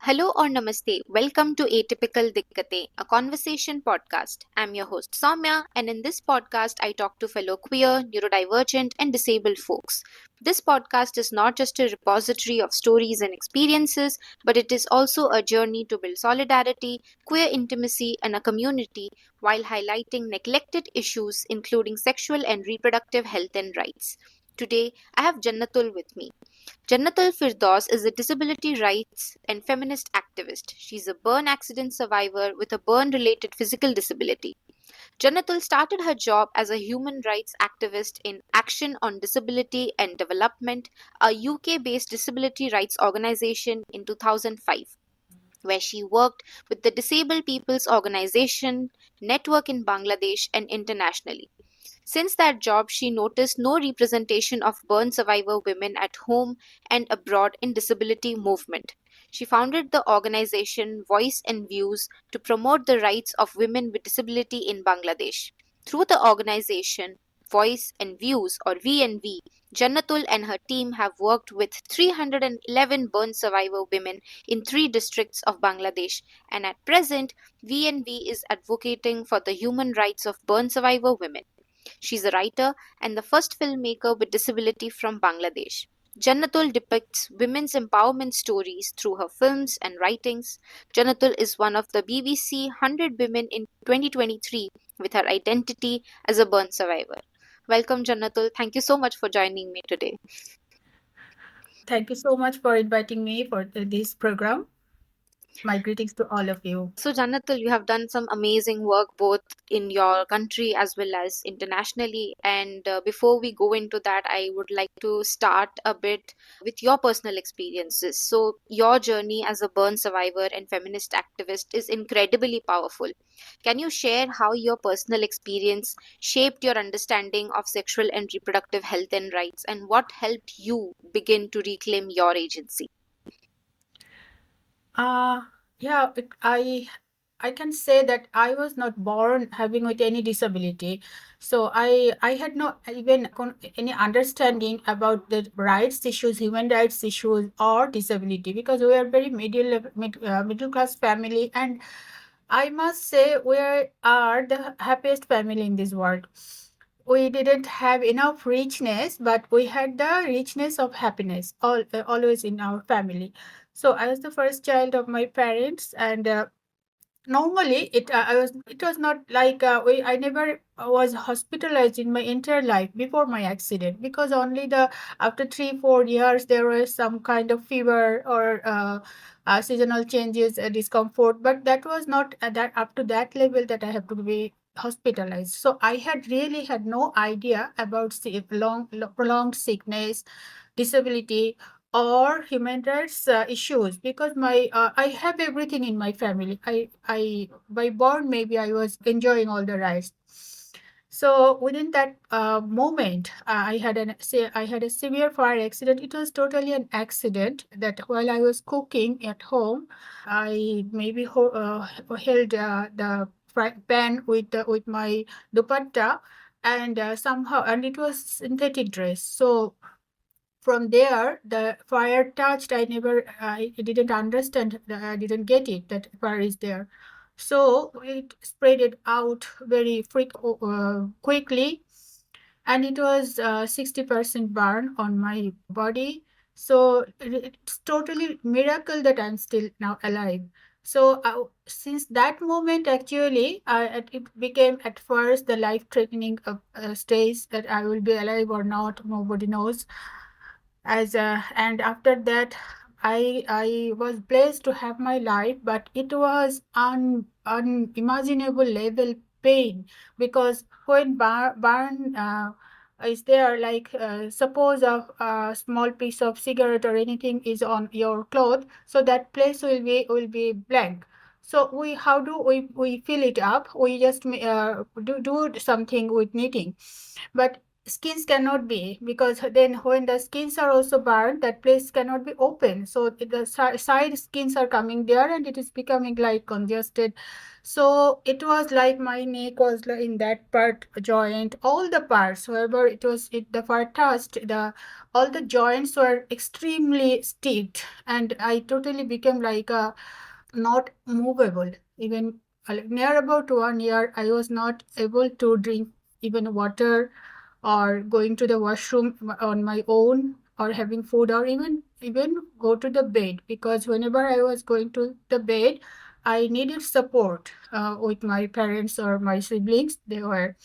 Hello or namaste. Welcome to Atypical Dikkate, a conversation podcast. I'm your host Soumya, and in this podcast, I talk to fellow queer, neurodivergent, and disabled folks. This podcast is not just a repository of stories and experiences, but it is also a journey to build solidarity, queer intimacy, and a community while highlighting neglected issues, including sexual and reproductive health and rights. Today, I have Jannatul with me. Jannatul Firdaus is a disability rights and feminist activist. She's a burn accident survivor with a burn related physical disability. Jannatul started her job as a human rights activist in Action on Disability and Development, a UK based disability rights organization, in 2005, where she worked with the Disabled People's Organization network in Bangladesh and internationally. Since that job, she noticed no representation of burn survivor women at home and abroad in disability movement. She founded the organization Voice and Views to promote the rights of women with disability in Bangladesh. Through the organization Voice and Views, or VNV, Jannatul and her team have worked with 311 burn survivor women in 3 districts of Bangladesh, and at present, VNV is advocating for the human rights of burn survivor women. She's a writer and the first filmmaker with disability from Bangladesh. Jannatul depicts women's empowerment stories through her films and writings. Jannatul is one of the BBC 100 Women in 2023 with her identity as a burn survivor. Welcome, Jannatul. Thank you so much for joining me today. Thank you so much for inviting me for this program. My greetings to all of you. So, Jannatul, you have done some amazing work both in your country as well as internationally. And before we go into that, I would like to start a bit with your personal experiences. So, your journey as a burn survivor and feminist activist is incredibly powerful. Can you share how your personal experience shaped your understanding of sexual and reproductive health and rights, and what helped you begin to reclaim your agency? Uh, yeah, I can say that I was not born having with any disability, so I had not even any understanding about the rights issues, human rights issues, or disability because we are very middle class family, and I must say we are the happiest family in this world. We didn't have enough richness, but we had the richness of happiness always in our family. So I was the first child of my parents, and normally it was not like I never was hospitalized in my entire life before my accident, because only the after 3 4 years there was some kind of fever or seasonal changes, discomfort, but that was not that up to that level that I have to be hospitalized. So I had really had no idea about prolonged sickness, disability, or human rights issues, because my I have everything in my family. I by born maybe I was enjoying all the rights. So within that moment, I had a severe fire accident. It was totally an accident that while I was cooking at home, I maybe held the fry pan with my dupatta, and somehow, and it was synthetic dress. So from there the fire touched, I didn't understand, I didn't get it that fire is there. So it spread it out very quickly, and it was 60% burn on my body. So it's totally miracle that I'm still now alive. So since that moment, actually, it became at first the life threatening stage, that I will be alive or not, nobody knows. And after that, I was blessed to have my life, but it was unimaginable level pain, because when burn is there, like suppose a small piece of cigarette or anything is on your cloth, so that place will be blank. So how do we fill it up? We just do something with knitting, but skins cannot be, because then when the skins are also burned, that place cannot be open. So the side skins are coming there and it is becoming like congested. So it was like my neck was like in that part joint, all the parts, wherever the part touched, all the joints were extremely stiffed, and I totally became like a not movable. Even near about 1 year, I was not able to drink even water, or going to the washroom on my own, or having food, or even go to the bed, because whenever I was going to the bed, I needed support with my parents or my siblings. They were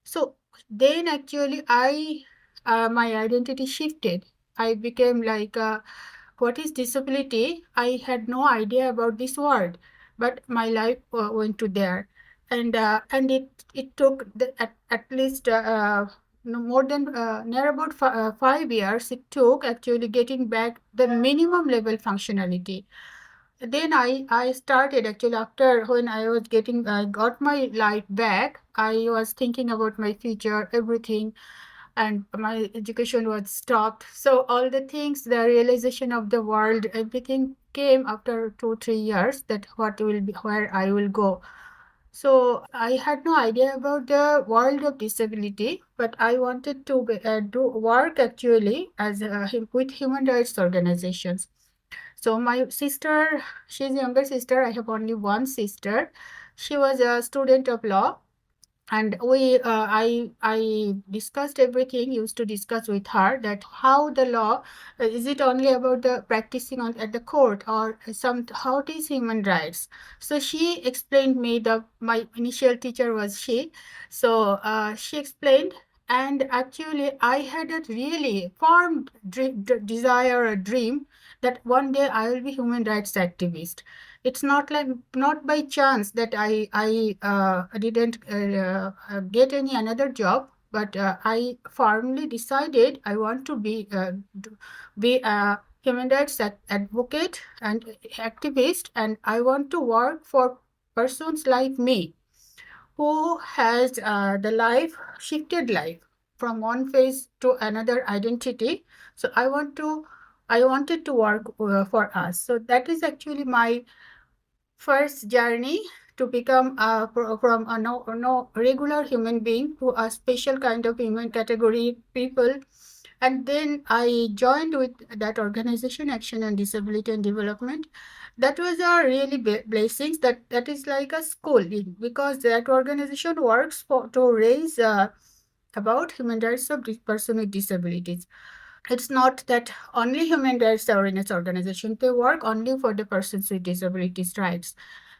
so then actually I my identity shifted. I became like what is disability? I had no idea about this word, but my life went to there, and it took at least no more than near about 5 years. It took actually getting back the minimum level functionality. Then I started actually after when I was getting I got my life back. I was thinking about my future, everything, and my education was stopped. So all the things, the realization of the world, everything came after 2 3 years, that what will be, where I will go. So I had no idea about the world of disability, but I wanted to do work actually as with human rights organizations. So my sister, she's younger sister. I have only one sister. She was a student of law, and I discussed everything, used to discuss with her that how the law, is it only about the practicing on at the court, or some how it is human rights. So she explained me, the my initial teacher was she. So she explained, and actually I had a really firm desire, a dream, that one day I will be human rights activist. It's not like, not by chance that I didn't get any another job, but I firmly decided I want to be a human rights advocate and activist, and I want to work for persons like me who has the life shifted life from one phase to another identity. So I wanted to work for us. So that is actually my first journey to become from a no regular human being to a special kind of human category people. And then I joined with that organization, Action on Disability and Development. That was a really blessings. That is like a school, because that organization works for to raise about human rights of person with disabilities. It's not that only human rights awareness organization, they work only for the persons with disabilities rights.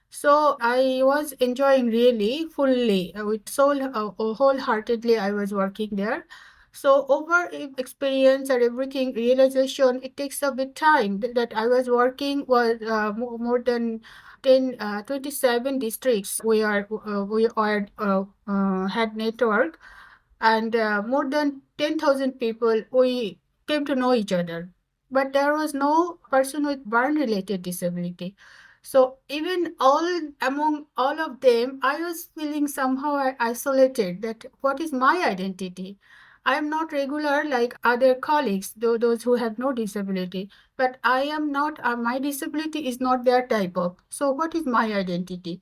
So I was enjoying really fully, with soul, wholeheartedly. I was working there. So over experience and everything, realization, it takes a bit time. That I was working was more than 27 districts. We had network, and more than 10,000 people, we came to know each other. But there was no person with burn related disability. So even all among all of them, I was feeling somehow isolated, that what is my identity? I am not regular like other colleagues, those who have no disability, but I am not, my disability is not their type of. So what is my identity?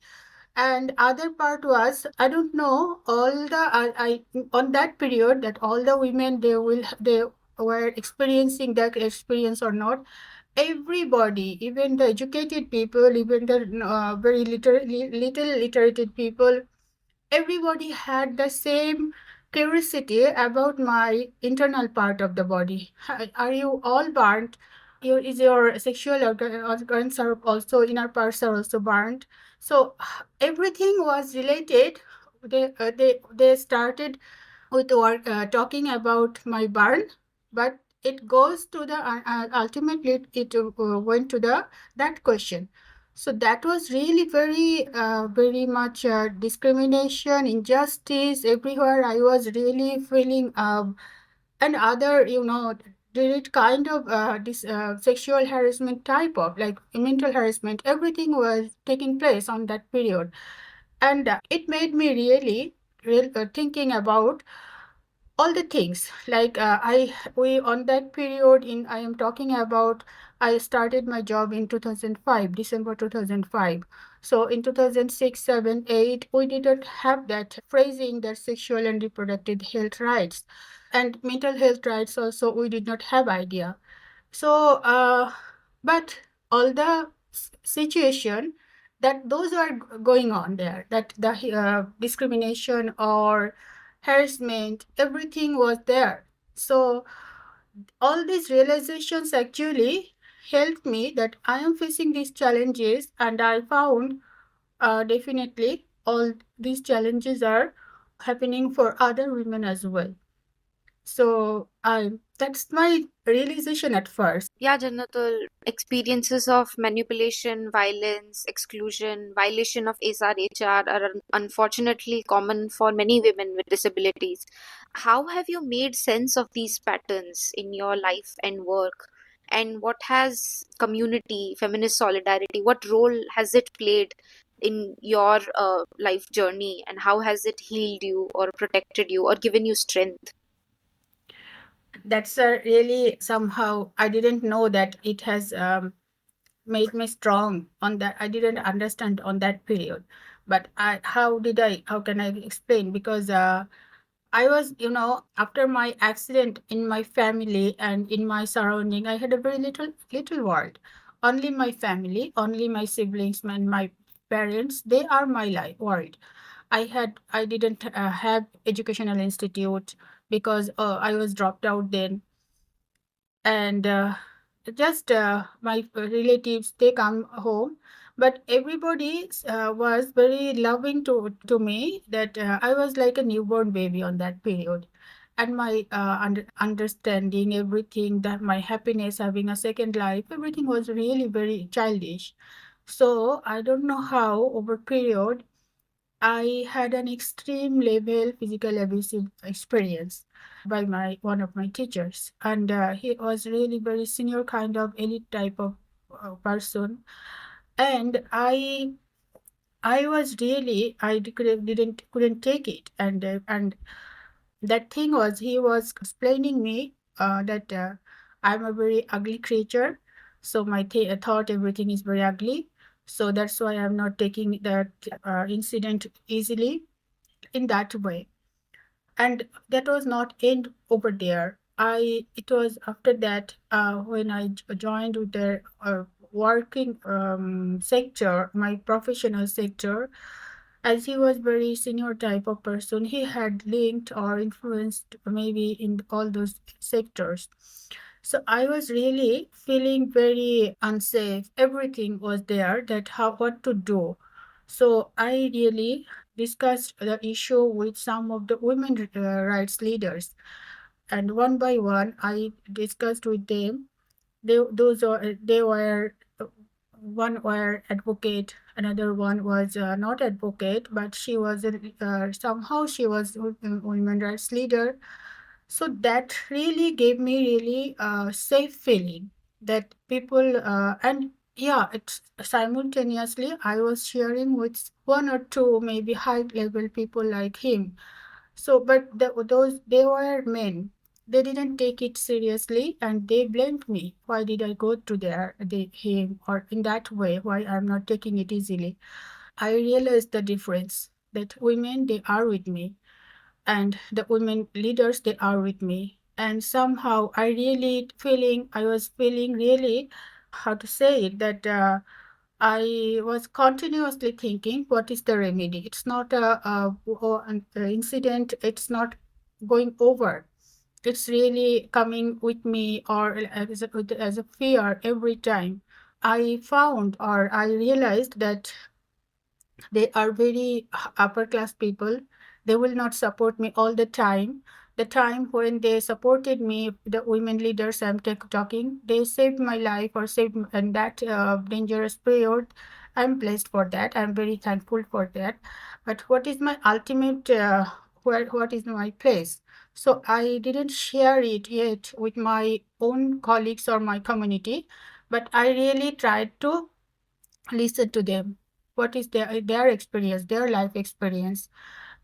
And other part was, I don't know, all the I on that period, that all the women, they were experiencing that experience or not. Everybody, even the educated people, even the very little literated people, everybody had the same curiosity about my internal part of the body. Are you all burnt? Is your sexual organs are also, inner parts are also burnt? So everything was related. They started with work, talking about my burn, but it goes to the ultimately it went to the that question. So that was really very much discrimination, injustice everywhere. I was really feeling and other, did kind of this sexual harassment type of like mental harassment. Everything was taking place on that period, and it made me really thinking about all the things like I we on that period in I am talking about, I started my job in 2005, December 2005. So in 2006, 7, 8, we didn't have that phrasing, that sexual and reproductive health rights and mental health rights also, we did not have idea. So, but all the situation that those are going on there, that the discrimination or harassment, everything was there. So, all these realizations actually helped me that I am facing these challenges, and I found definitely all these challenges are happening for other women as well. So, I that's my realization at first. Yeah, Jannatul, experiences of manipulation, violence, exclusion, violation of SRHR are unfortunately common for many women with disabilities. How have you made sense of these patterns in your life and work? And what has community, feminist solidarity, what role has it played in your life journey? And how has it healed you or protected you or given you strength? That's a really somehow I didn't know that it has made me strong on that. I didn't understand on that period, but I how can I explain? Because I was, after my accident in my family and in my surrounding, I had a very little world. Only my family, only my siblings and my parents, they are my life world. I didn't have educational institute because I was dropped out then, and just my relatives, they come home, but everybody was very loving to me, that I was like a newborn baby on that period. And my understanding everything, that my happiness, having a second life, everything was really very childish. So I don't know how over period I had an extreme level physical abusive experience by my one of my teachers, and he was really very senior kind of elite type of person, and I was really couldn't take it, and that thing was, he was explaining me that I'm a very ugly creature, so my thought everything is very ugly, so that's why I'm not taking that incident easily in that way. And that was not end over there. It was after that when I joined with the working sector, my professional sector, as he was very senior type of person, he had linked or influenced maybe in all those sectors. So I was really feeling very unsafe. Everything was there, that how what to do. So I really discussed the issue with some of the women rights leaders, and one by one I discussed with them. They were one were advocate, another one was not advocate, but she was somehow she was a women rights leader. So that really gave me really safe feeling, that people and yeah, it's simultaneously I was sharing with one or two maybe high level people like him. So but those, they were men, they didn't take it seriously and they blamed me, why did I go to him or in that way, why I'm not taking it easily. I realized the difference, that women, they are with me, and the women leaders, they are with me, and somehow I was feeling really, how to say it, that I was continuously thinking, what is the remedy? It's not an incident, it's not going over, it's really coming with me, or as a fear every time. I found, or I realized that they are very upper class people. They will not support me all the time. The time when they supported me, the women leaders I'm talking, they saved my life or saved in that dangerous period. I'm blessed for that. I'm very thankful for that. But what is my ultimate, what is my place? So I didn't share it yet with my own colleagues or my community, but I really tried to listen to them, what is their experience, their life experience.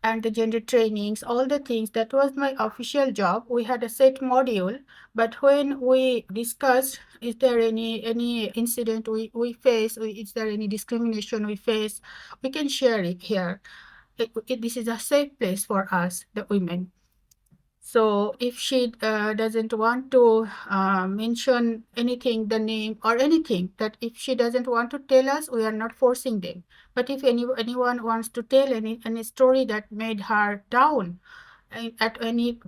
and the gender trainings, all the things. That was my official job. We had a set module, but when we discussed, is there any incident we face, is there any discrimination we face, we can share it here. This is a safe place for us, the women. So if she doesn't want to mention anything, the name or anything, that if she doesn't want to tell us, we are not forcing them. But if anyone wants to tell any story that made her down at any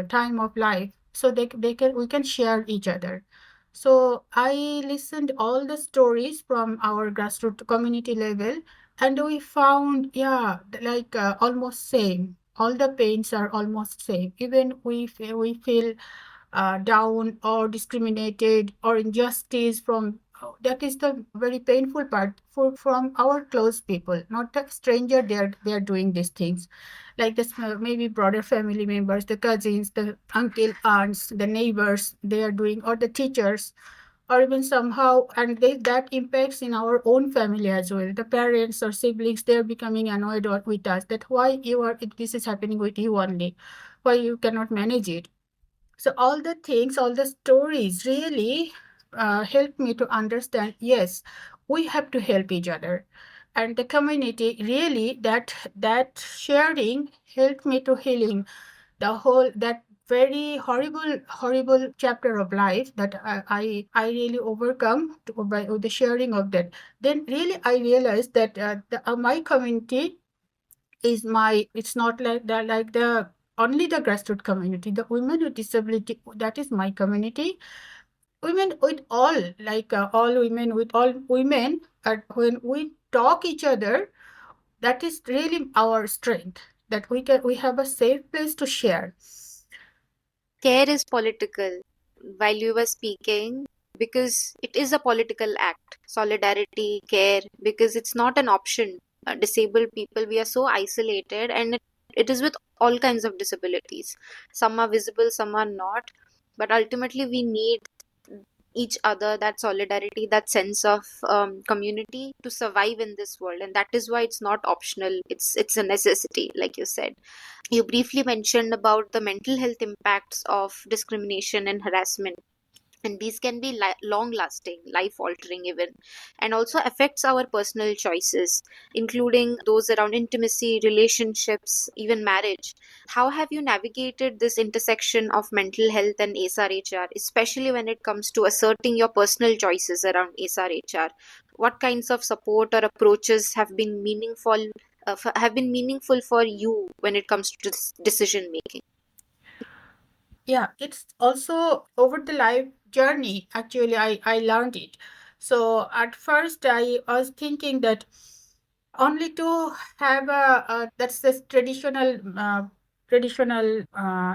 time of life, so they can we can share each other. So I listened all the stories from our grassroots community level, and we found, yeah, like almost same. All the pains are almost same. Even we feel down or discriminated or injustice from, that is the very painful part for from our close people, not a stranger. They are doing these things, like this maybe broader family members, the cousins, the uncle, aunts, the neighbors, they are doing, or the teachers, or even somehow, and that impacts in our own family as well. The parents or siblings, they're becoming annoyed with us, that why this is happening with you only, why you cannot manage it. So all the things, all the stories really helped me to understand, yes, we have to help each other. And the community really, that sharing helped me to healing the whole, that very horrible chapter of life that I really overcome by with the sharing of that. Then really I realized that my community is my, it's not like the only the grassroots community, the women with disability, that is my community. Women with all, like all women with all women, when we talk each other, that is really our strength, that we have a safe place to share. Care is political. While you were speaking, because it is a political act, solidarity, care, because it's not an option. Disabled people, we are so isolated, and it is with all kinds of disabilities. Some are visible, some are not, but ultimately we need each other, that solidarity, that sense of community to survive in this world, and that is why it's not optional, it's a necessity, like you said. You briefly mentioned about the mental health impacts of discrimination and harassment, and these can be long lasting, life altering even, and also affects our personal choices, including those around intimacy, relationships, even marriage. How have you navigated this intersection of mental health and SRHR, especially when it comes to asserting your personal choices around SRHR? What kinds of support or approaches have been meaningful for you when it comes to decision making? Yeah, it's also over the life journey. Actually, I learned it. So at first, I was thinking that only to have that's the traditional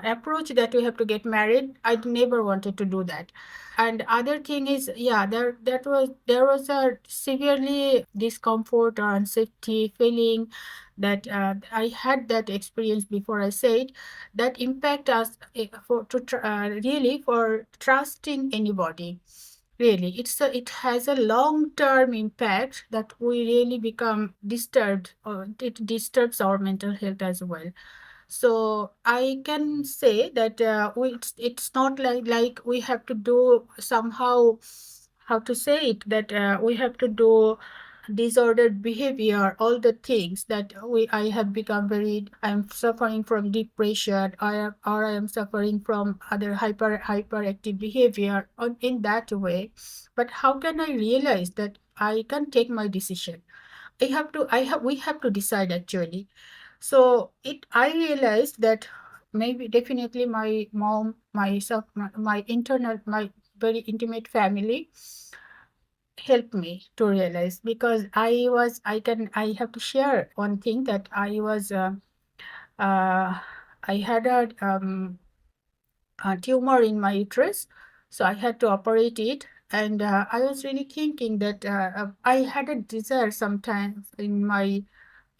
approach that we have to get married. I never wanted to do that. And other thing is, yeah, there was a severely discomfort or unsafety feeling that I had that experience before I said, that impact us really for trusting anybody. Really, it has a long term impact that we really become disturbed, or it disturbs our mental health as well. So I can say that it's not like we have to do somehow, how to say it, that we have to do disordered behavior, all the things that I have become very, I'm suffering from depression, or I am suffering from other hyperactive behavior in that way. But how can I realize that I can take my decision? We have to decide actually. So I realized that maybe definitely my mom, myself, my internal, my very intimate family helped me to realize, because I have to share one thing, that uh, I had a tumor in my uterus, so I had to operate it. And I was really thinking that I had a desire sometimes in my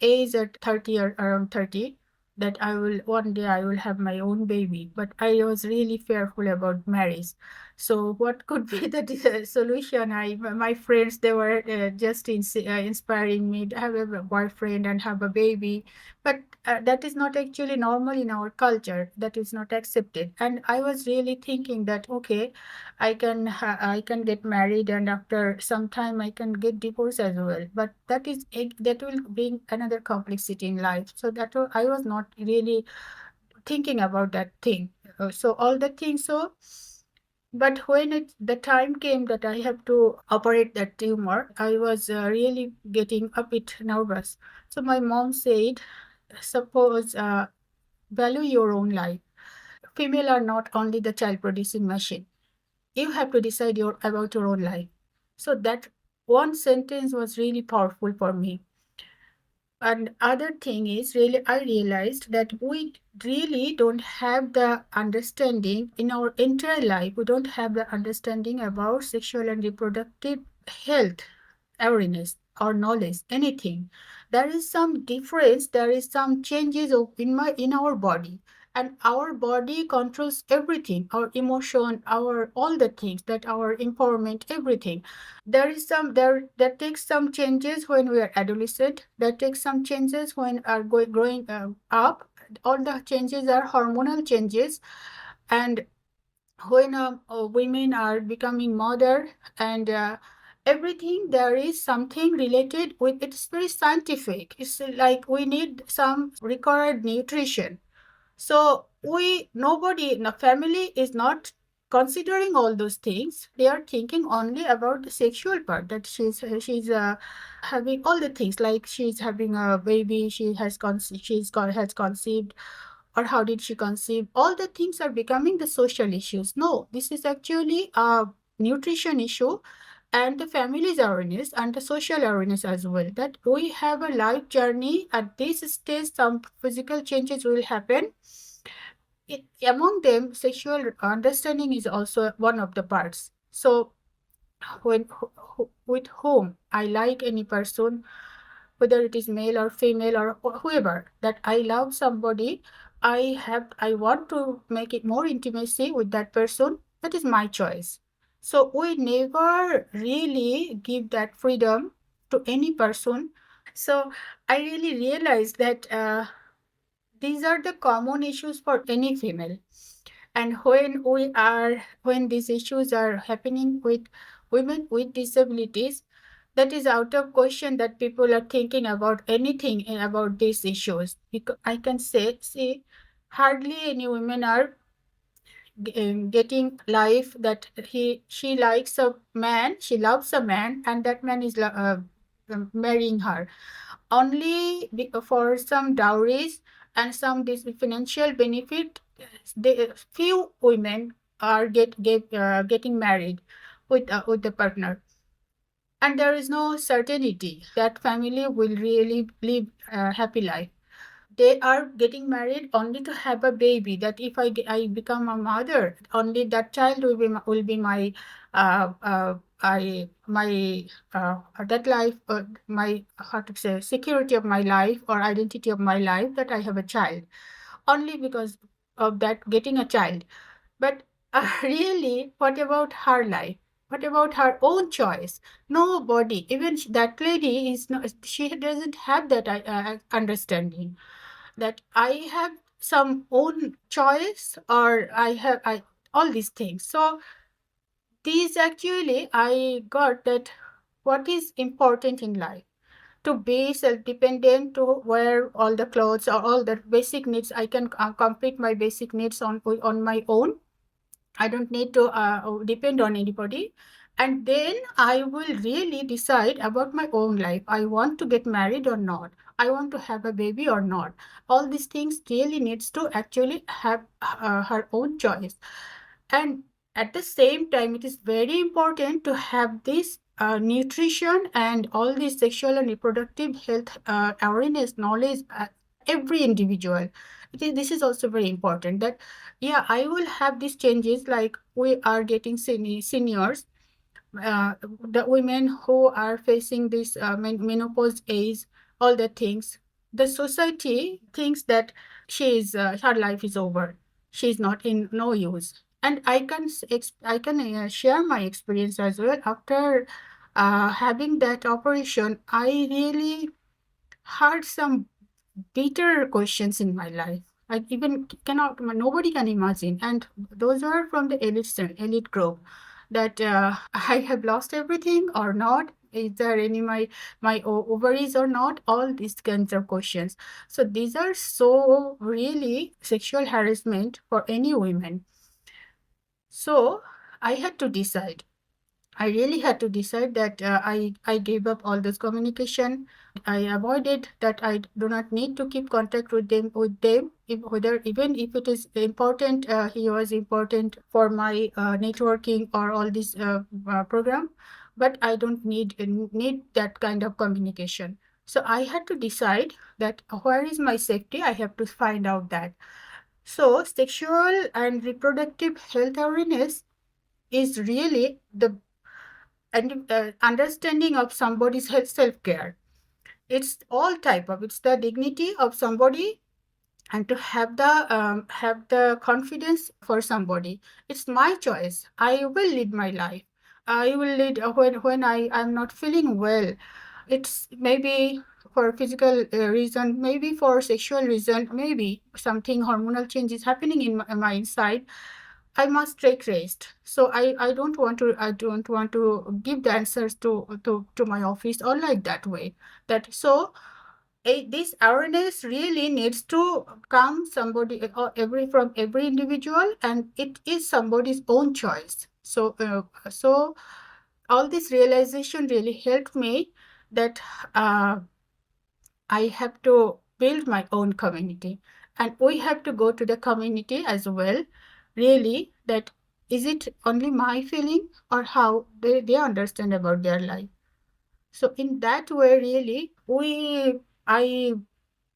age at 30 or around 30, that I will one day I will have my own baby. But I was really fearful about marriage. So what could be the solution? My friends, they were just inspiring me to have a boyfriend and have a baby, but that is not actually normal in our culture. That is not accepted. And I was really thinking that okay, I can get married, and after some time I can get divorced as well. But that will bring another complexity in life. So I was not really thinking about that thing. So all the things. So but when the time came that I have to operate that tumor, I was really getting a bit nervous. So my mom said, suppose value your own life. Female are not only the child producing machine. You have to decide about your own life. So that one sentence was really powerful for me. And other thing is really I realized that we really don't have the understanding in our entire life. We don't have the understanding about sexual and reproductive health, awareness or knowledge, anything. There is some difference, there is some changes in our body. And our body controls everything, our emotion, our all the things that our empowerment, everything. There is some there that takes some changes when we are adolescent. That takes some changes when are growing up. All the changes are hormonal changes, and when women are becoming mother and everything, there is something related with it's very scientific. It's like we need some required nutrition. So nobody in the family is not considering all those things. They are thinking only about the sexual part, that she's having all the things, like she's having a baby, has conceived, or how did she conceive. All the things are becoming the social issues. No, this is actually a nutrition issue, and the family's awareness and the social awareness as well, that we have a life journey. At this stage some physical changes will happen. Among them, sexual understanding is also one of the parts. So when with whom I like any person, whether it is male or female or whoever, that I love somebody, I want to make it more intimacy with that person. That is my choice. So we never really give that freedom to any person. So I really realized that these are the common issues for any female. And when these issues are happening with women with disabilities, that is out of question that people are thinking about anything about these issues. Because I can say, see, hardly any women are getting life, that she likes a man, she loves a man, and that man is marrying her only for some dowries and some financial benefit. Few women are getting married with the partner, and there is no certainty that family will really live a happy life. They are getting married only to have a baby, that if I become a mother, only that child will be my I my that life my how to say security of my life or identity of my life, that I have a child, only because of that getting a child. But really, what about her life? What about her own choice? Nobody, even that lady is not, she doesn't have that understanding, that I have some own choice, or I all these things. So these actually I got that what is important in life, to be self-dependent, to wear all the clothes or all the basic needs. I can complete my basic needs on my own. I don't need to depend on anybody. And then I will really decide about my own life. I want to get married or not. I want to have a baby or not. All these things really needs to actually have her own choice. And at the same time, it is very important to have this nutrition and all this sexual and reproductive health awareness, knowledge, every individual. This is also very important, that yeah, I will have these changes, like we are getting seniors, the women who are facing this menopause age, all the things. The society thinks that her life is over. She's not in no use. And I can share my experience as well. After having that operation, I really had some bitter questions in my life. I even cannot, nobody can imagine. And those are from the elite group, that I have lost everything or not. Is there any my ovaries or not? All these kinds of questions. So these are so really sexual harassment for any women. So I had to decide. I really had to decide that I gave up all this communication. I avoided that. I do not need to keep contact with them, if, whether even if it is important. He was important for my networking or all this program, but I don't need that kind of communication. So I had to decide that where is my safety. I have to find out that. So sexual and reproductive health awareness is really the and understanding of somebody's health self-care. It's all type of, it's the dignity of somebody, and to have the confidence for somebody. It's my choice. I will lead my life. I will lead when I'm not feeling well. It's maybe for physical reason, maybe for sexual reason, maybe something hormonal change is happening in my inside. I must take rest. So I don't want to give the answers to my office or like that way. That so this awareness really needs to come somebody or every from every individual, and it is somebody's own choice. So all this realization really helped me that uh, I have to build my own community, and we have to go to the community as well. Really, that is it only my feeling or how they understand about their life. So in that way, really, I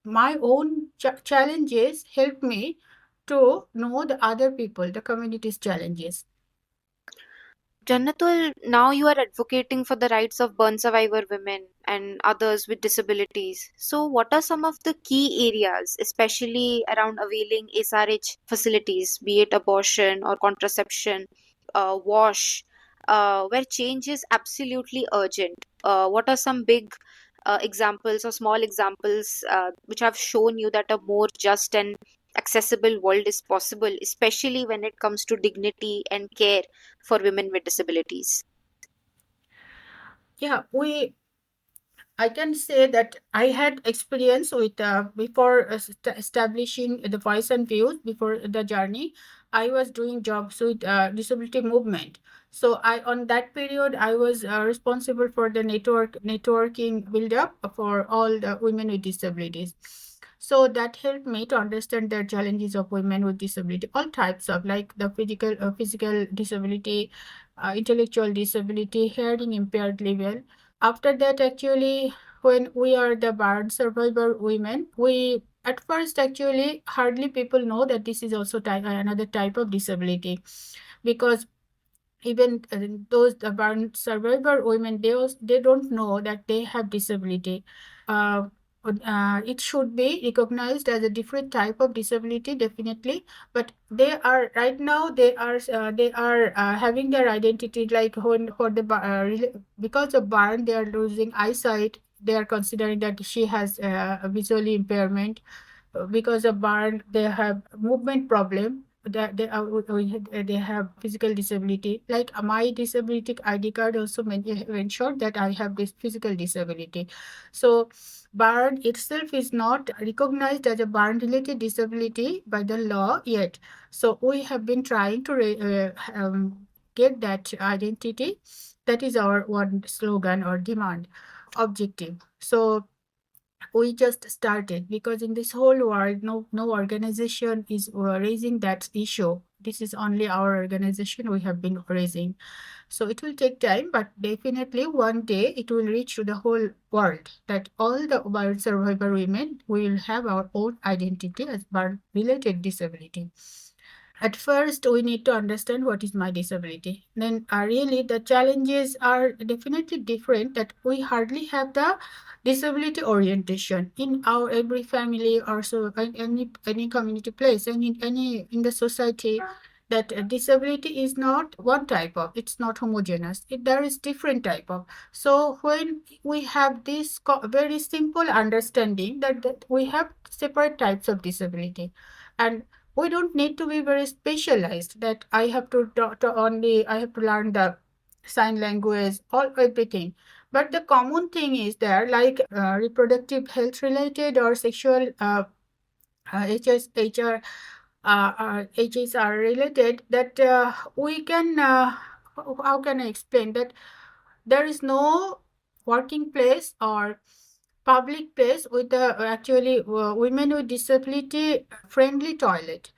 my own challenges help me to know the other people, the community's challenges. Jannatul, now you are advocating for the rights of burn survivor women and others with disabilities. So, what are some of the key areas, especially around availing SRH facilities, be it abortion or contraception, wash, where change is absolutely urgent? What are some big examples or small examples which have shown you that a more just and accessible world is possible, especially when it comes to dignity and care for women with disabilities? Yeah, I can say that I had experience with before establishing the voice and views before the journey. I was doing jobs with disability movement. So I on that period I was responsible for the networking build up for all the women with disabilities. So that helped me to understand the challenges of women with disability, all types of like the physical disability, intellectual disability, hearing impaired level. After that, actually, when we are the burn survivor women, we at first actually hardly people know that this is also another type of disability, because even those the burn survivor women, they don't know that they have disability. uh, it should be recognized as a different type of disability, definitely, but they are right now they are having their identity, like when for the because of burn they are losing eyesight, they are considering that she has a visually impairment. Because of burn they have movement problem, that they have physical disability, like my disability ID card also mentioned that I have this physical disability. So burn itself is not recognized as a burn related disability by the law yet. So we have been trying to get that identity. That is our one slogan or demand objective. So we just started, because in this whole world no organization is raising that issue. This is only our organization we have been raising. So it will take time, but definitely one day it will reach to the whole world, that all the bird survivor women will have our own identity as bird related disability. At first we need to understand what is my disability. Then really the challenges are definitely different, that we hardly have the disability orientation in our every family or so, any community place, and in any in the society. that disability is not one type of, it's not homogeneous. There is different type of. So when we have this very simple understanding that we have separate types of disability, and we don't need to be very specialized that I have to only, I have to learn the sign language, all everything. But the common thing is there, like reproductive health related or sexual HS, HS are related, that we can, how can I explain that there is no working place or public place with the actually women with disability friendly toilet.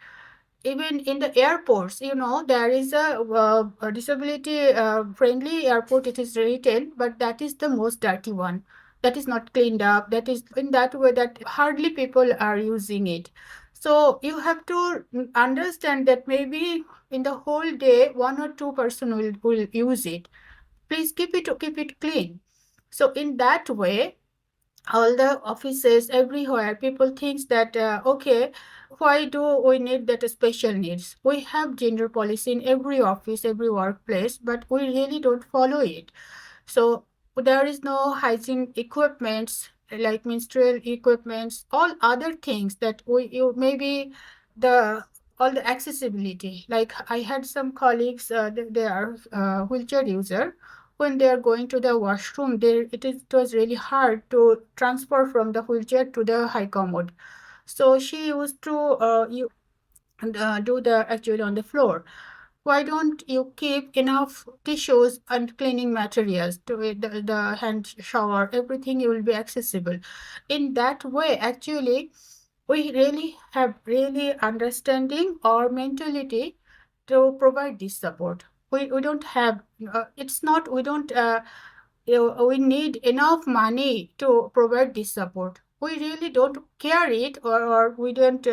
Even in the airports, there is a disability friendly airport, it is written, but that is the most dirty one. That is not cleaned up. That is in that way that hardly people are using it. So you have to understand that maybe in the whole day, 1 or 2 person will use it. Please keep it clean. So in that way, all the offices everywhere, people thinks that okay, why do we need that special needs? We have gender policy in every office, every workplace, but we really don't follow it. So there is no hygiene equipments like menstrual equipments, all other things that maybe the all the accessibility. Like I had some colleagues, they are wheelchair user. When they are going to the washroom, it was really hard to transfer from the wheelchair to the high commode. So she used to do the actually on the floor. Why don't you keep enough tissues and cleaning materials to the hand shower, everything will be accessible. In that way, actually, we really have really understanding or mentality to provide this support. We don't have, it's not, we don't, we need enough money to provide this support. We really don't care it, or we don't,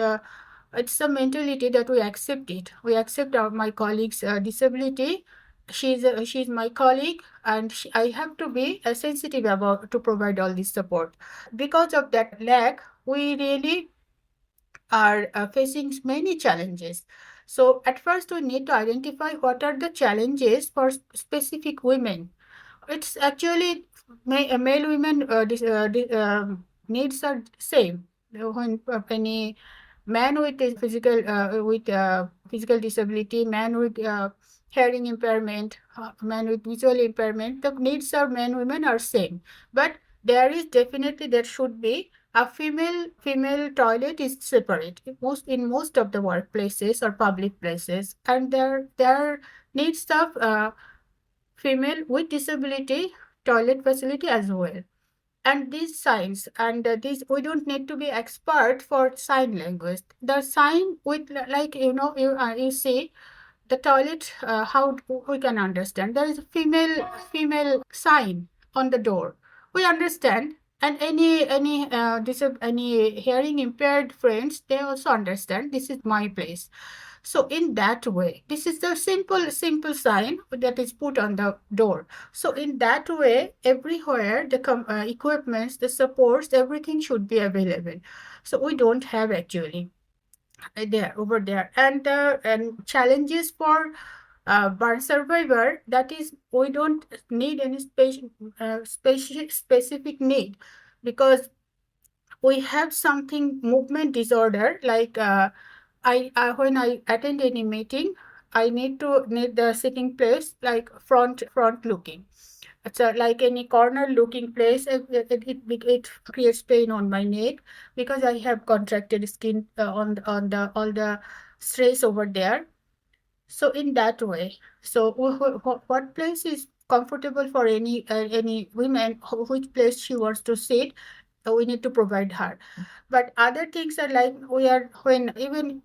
it's a mentality that we accept it. We accept my colleague's disability. She's my colleague, and I have to be sensitive about to provide all this support. Because of that lack, we really are facing many challenges. So at first, we need to identify what are the challenges for specific women. It's actually male women needs are same. When any man with a physical disability, man with hearing impairment, man with visual impairment, the needs of men women are same. But there is definitely, there should be a female toilet is separate in most of the workplaces or public places, and there needs of female with disability toilet facility as well. And these signs, and these, we don't need to be expert for sign language. The sign with, like, you see the toilet, how we can understand there is a female sign on the door, we understand. And any hearing impaired friends, they also understand this is my place. So in that way, this is the simple sign that is put on the door. So in that way, everywhere the equipments, the supports, everything should be available. So we don't have actually there over there. And challenges for burn survivor, that is, we don't need any specific need, because we have something movement disorder, like I when I attend any meeting, I need the sitting place like front looking. It's like any corner looking place. It creates pain on my neck because I have contracted skin on the all the stress over there. So in that way, so what place is comfortable for any women, which place she wants to sit, we need to provide her. But other things are like, we are when even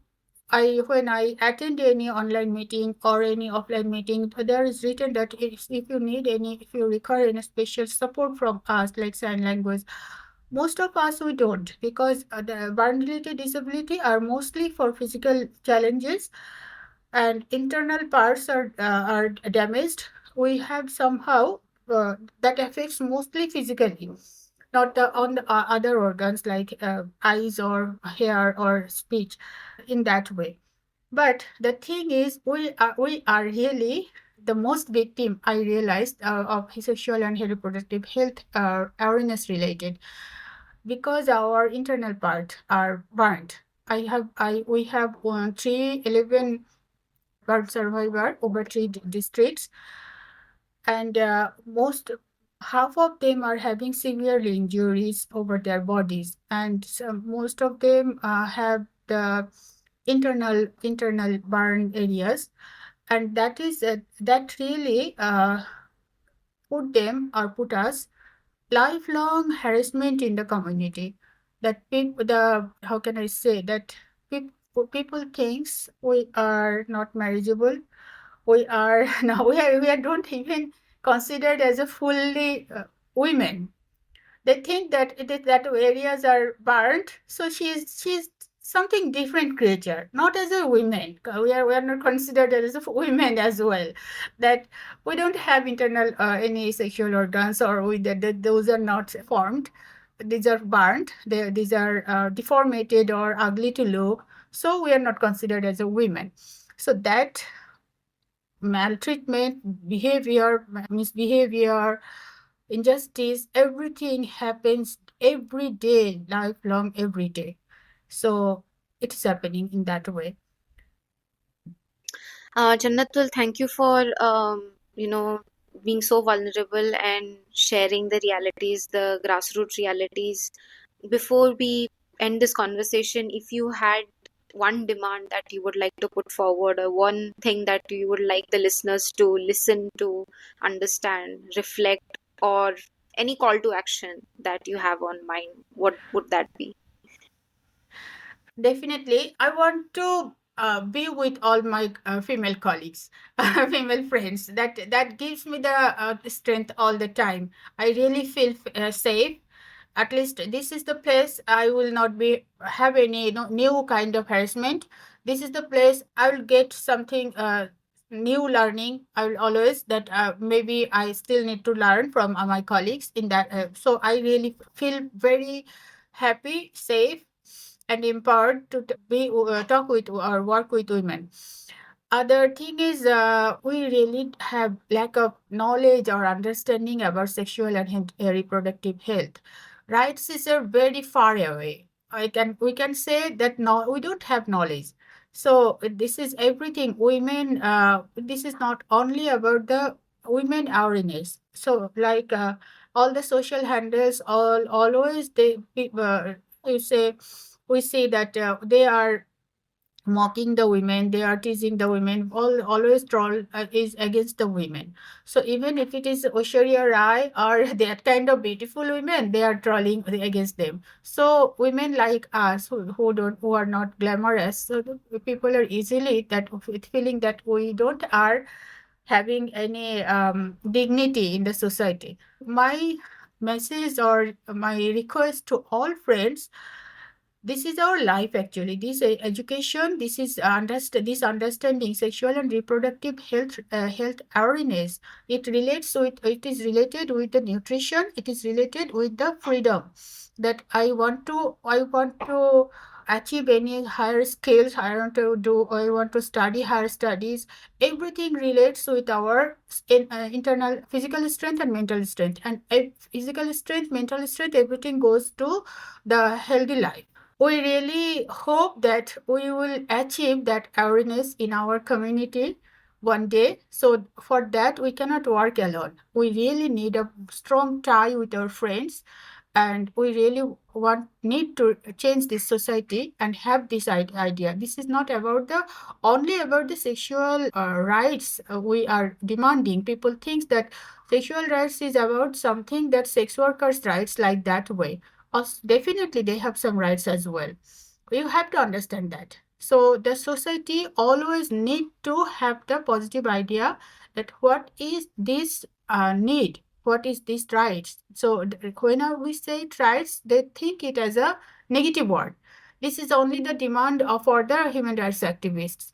when I attend any online meeting or any offline meeting, there is written that if you need any, if you require any special support from us, like sign language, most of us we don't, because the vulnerability disability are mostly for physical challenges, and internal parts are damaged. We have somehow that affects mostly physically, not on the other organs like eyes or hair or speech, in that way. But the thing is, we are really the most victim, I realized, of sexual and reproductive health awareness related, because our internal part are burnt. We have 311 burn survivor over three districts, and most half of them are having severe injuries over their bodies, and most of them have the internal burn areas, and that really put us lifelong harassment in the community. That people, the how can I say that, people thinks we are not marriageable. We are now we are don't even considered as a fully women. They think that that areas are burnt, so she's something different creature, not as a woman. We are not considered as a women as well. That we don't have internal any sexual organs, or those are not formed. These are burnt. These are deformated or ugly to look. So we are not considered as a women. So that maltreatment, behavior, misbehavior, injustice, everything happens every day, lifelong, every day. So it is happening in that way. Jannatul, thank you for being so vulnerable and sharing the realities, the grassroots realities. Before we end this conversation, if you had one demand that you would like to put forward, or one thing that you would like the listeners to listen to, understand, reflect, or any call to action that you have on mind, what would that be? Definitely, I want to be with all my female colleagues, female friends. That gives me the strength all the time. I really feel safe. At least this is the place I will not be have any new kind of harassment. This is the place I will get something new learning. I will always that maybe I still need to learn from my colleagues in that. So I really feel very happy, safe, and empowered to be talk with or work with women. Other thing is, we really have lack of knowledge or understanding about sexual and reproductive health. Rights is very far away. We can say that no, we don't have knowledge. So this is everything. Women. This is not only about the women awareness. So like all the social handles, all always you say we say that they are mocking the women, they are teasing the women, always troll is against the women. So even if it is Oshwarya Rai or that kind of beautiful women, they are trolling against them. So women like us who are not glamorous, so the people are easily that with feeling that we don't are having any dignity in the society. My message or my request to all friends, this is our life actually. This education, this is this understanding sexual and reproductive health awareness. It is related with the nutrition. It is related with the freedom that I want to achieve any higher skills. I want to study higher studies. Everything relates with our internal physical strength and mental strength, and physical strength, mental strength, everything goes to the healthy life. We really hope that we will achieve that awareness in our community one day. So for that, we cannot work alone. We really need a strong tie with our friends, and we really need to change this society and have this idea. This is not about the only about the sexual rights we are demanding. People think that sexual rights is about something that sex workers rights, like that way. Definitely they have some rights as well. You have to understand that. So the society always need to have the positive idea that what is this need, what is this rights. So when we say rights, they think it as a negative word. This is only the demand of other human rights activists.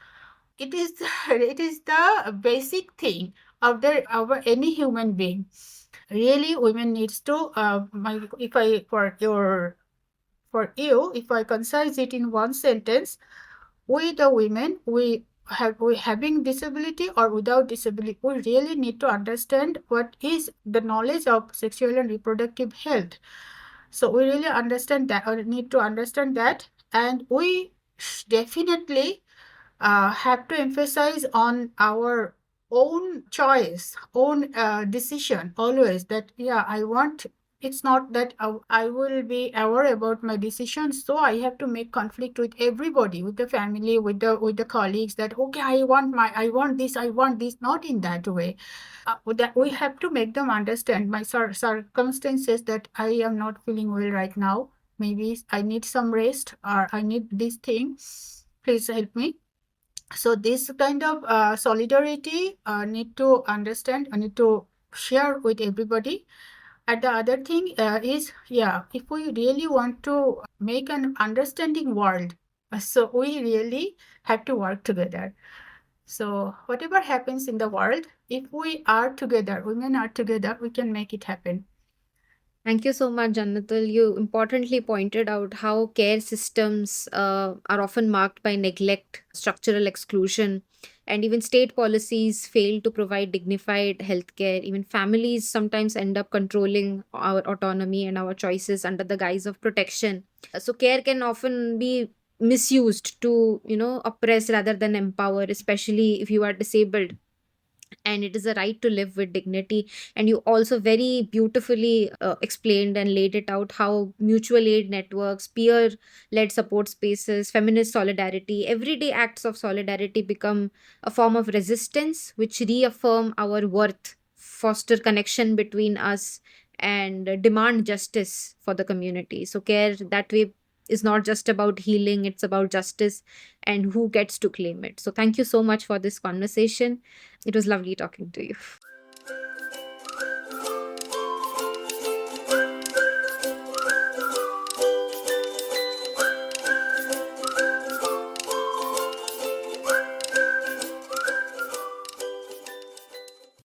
It is it is the basic thing of any human being. Really, women needs to if I for your for you, if I concise it in one sentence, we the women, we having disability or without disability, we really need to understand what is the knowledge of sexual and reproductive health. So we really understand that, or need to understand that, and we definitely have to emphasize on our own choice, own decision always, that yeah, I want. It's not that I will be aware about my decisions, so I have to make conflict with everybody, with the family, with the colleagues, that okay, I want this, I want this. Not in that way. That we have to make them understand my circumstances, that I am not feeling well right now. Maybe I need some rest, or I need this thing. Please help me. So this kind of solidarity need to understand, need to share with everybody. And the other thing is, yeah, if we really want to make an understanding world, so we really have to work together. So whatever happens in the world, if we are together, women are together, we can make it happen. Thank you so much, Jannatul. You importantly pointed out how care systems are often marked by neglect, structural exclusion, and even state policies fail to provide dignified healthcare. Even families sometimes end up controlling our autonomy and our choices under the guise of protection. So, care can often be misused to, oppress rather than empower, especially if you are disabled, and it is a right to live with dignity. And you also very beautifully explained and laid it out how mutual aid networks, peer led support spaces, feminist solidarity, everyday acts of solidarity become a form of resistance which reaffirm our worth, foster connection between us, and demand justice for the community. So care that way is not just about healing, it's about justice and who gets to claim it. So thank you so much for this conversation. It was lovely talking to you.